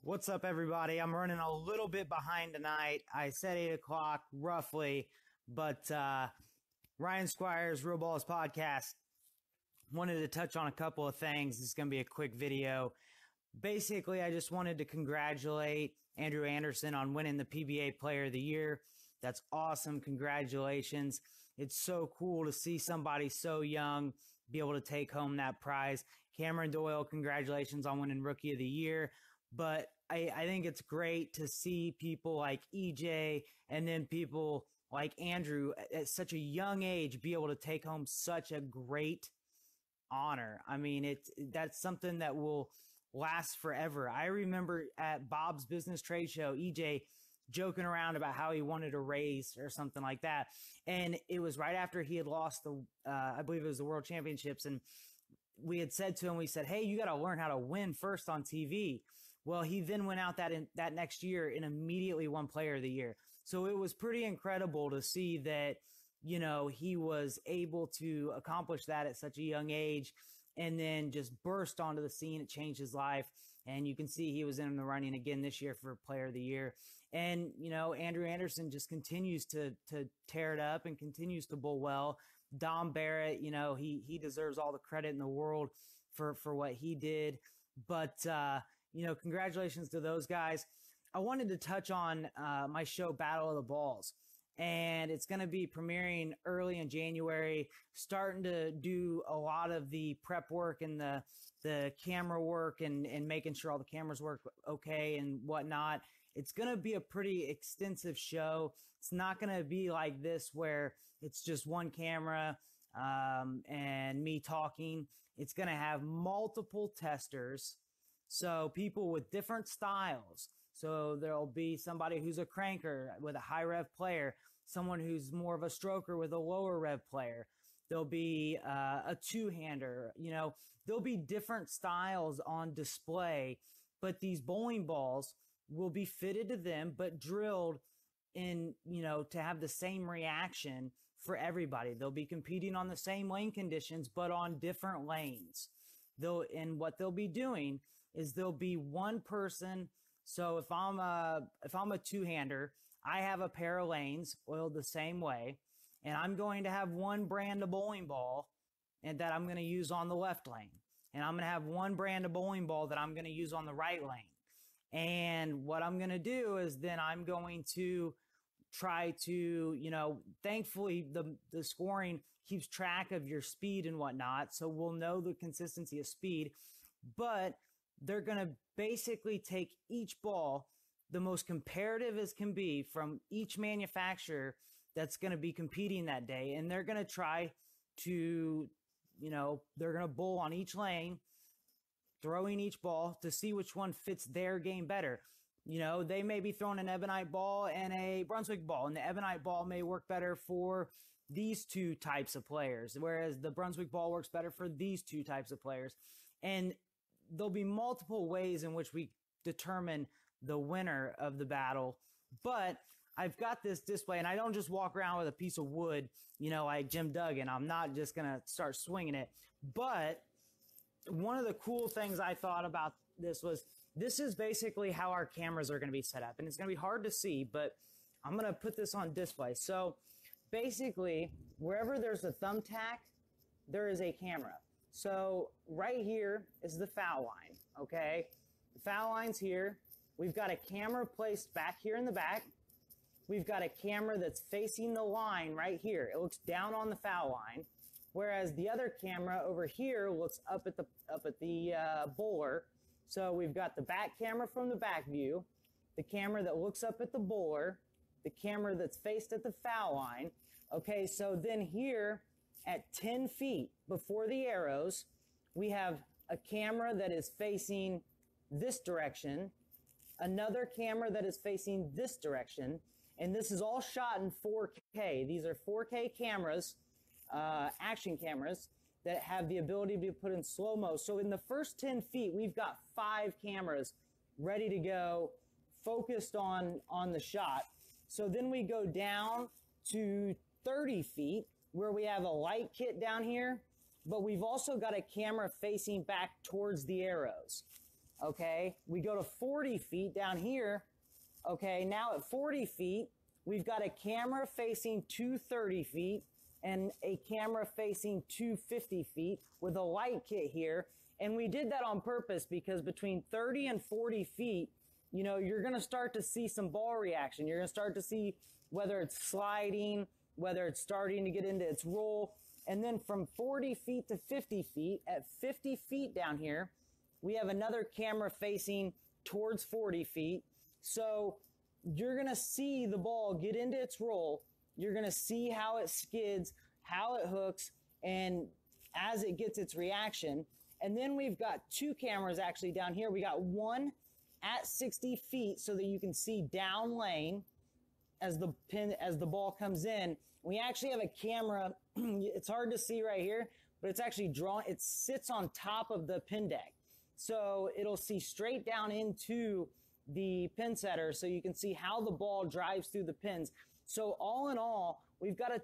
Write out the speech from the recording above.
What's up, everybody? I'm running a little bit behind tonight. I said 8 o'clock roughly, but Ryan Squires, Real Ballz Podcast, wanted to touch on a couple of things. This is going to be a quick video. Basically, I just wanted to congratulate Andrew Anderson on winning the PBA Player of the Year. That's awesome. Congratulations. It's so cool to see somebody so young be able to take home that prize. Cameron Doyle, congratulations on winning Rookie of the Year. But I think it's great to see people like EJ and then people like Andrew at such a young age be able to take home such a great honor. I mean, that's something that will last forever. I remember at Bob's Business Trade Show, EJ joking around about how he wanted a raise or something like that. And it was right after he had lost I believe it was the World Championships. And we had said to him, we said, hey, you got to learn how to win first on TV. Well, he then went out that next year and immediately won Player of the Year. So it was pretty incredible to see that, you know, he was able to accomplish that at such a young age and then just burst onto the scene. It changed his life. And you can see he was in the running again this year for Player of the Year. And, you know, Andrew Anderson just continues to tear it up and continues to bowl well. Dom Barrett, you know, he deserves all the credit in the world for what he did. But, you know, congratulations to those guys. I wanted to touch on my show, Battle of the Balls. And it's going to be premiering early in January, starting to do a lot of the prep work and the camera work and making sure all the cameras work okay and whatnot. It's going to be a pretty extensive show. It's not going to be like this where it's just one camera and me talking. It's going to have multiple testers. So people with different styles. So there'll be somebody who's a cranker with a high rev player, someone who's more of a stroker with a lower rev player. There'll be a two-hander. You know, there'll be different styles on display, but these bowling balls will be fitted to them, but drilled in, you know, to have the same reaction for everybody. They'll be competing on the same lane conditions, but on different lanes. And what they'll be doing is there'll be one person. So if I'm a two-hander, I have a pair of lanes oiled the same way, and I'm going to have one brand of bowling ball and that I'm going to use on the left lane. And I'm going to have one brand of bowling ball that I'm going to use on the right lane. And what I'm going to do is then I'm going to try to, you know, thankfully the scoring keeps track of your speed and whatnot. So we'll know the consistency of speed, but they're going to basically take each ball, the most comparative as can be from each manufacturer that's going to be competing that day. And they're going to try to, you know, they're going to bowl on each lane, throwing each ball to see which one fits their game better. You know, they may be throwing an Ebonite ball and a Brunswick ball, and the Ebonite ball may work better for these two types of players, whereas the Brunswick ball works better for these two types of players. And there'll be multiple ways in which we determine the winner of the battle. But I've got this display, and I don't just walk around with a piece of wood, you know, like Jim Duggan. I'm not just going to start swinging it. But one of the cool things I thought about this was, this is basically how our cameras are going to be set up. And it's going to be hard to see, but I'm going to put this on display. So basically, wherever there's a thumbtack, there is a camera. So right here is the foul line, okay? The foul line's here. We've got a camera placed back here in the back. We've got a camera that's facing the line right here. It looks down on the foul line, whereas the other camera over here looks up at the bowler. So we've got the back camera from the back view, the camera that looks up at the bowler, the camera that's faced at the foul line. Okay, so then here at 10 feet before the arrows, we have a camera that is facing this direction, another camera that is facing this direction, and this is all shot in 4K. These are 4K cameras, action cameras, that have the ability to be put in slow-mo. So in the first 10 feet, we've got 5 cameras ready to go, focused on the shot. So then we go down to 30 feet, where we have a light kit down here, but we've also got a camera facing back towards the arrows. Okay, we go to 40 feet down here. Okay, now at 40 feet, we've got a camera facing 230 feet and a camera facing 250 feet with a light kit here. And we did that on purpose because between 30 and 40 feet, you know, you're going to start to see some ball reaction. You're going to start to see whether it's sliding, whether it's starting to get into its roll. And then from 40 feet to 50 feet, at 50 feet down here, we have another camera facing towards 40 feet. So you're going to see the ball get into its roll. You're going to see how it skids, how it hooks, and as it gets its reaction. And then we've got two cameras actually down here. We got one at 60 feet so that you can see down lane as the ball comes in. We actually have a camera. It's hard to see right here, but it's actually drawn. It sits on top of the pin deck. So it'll see straight down into the pin setter so you can see how the ball drives through the pins. So all in all, we've got a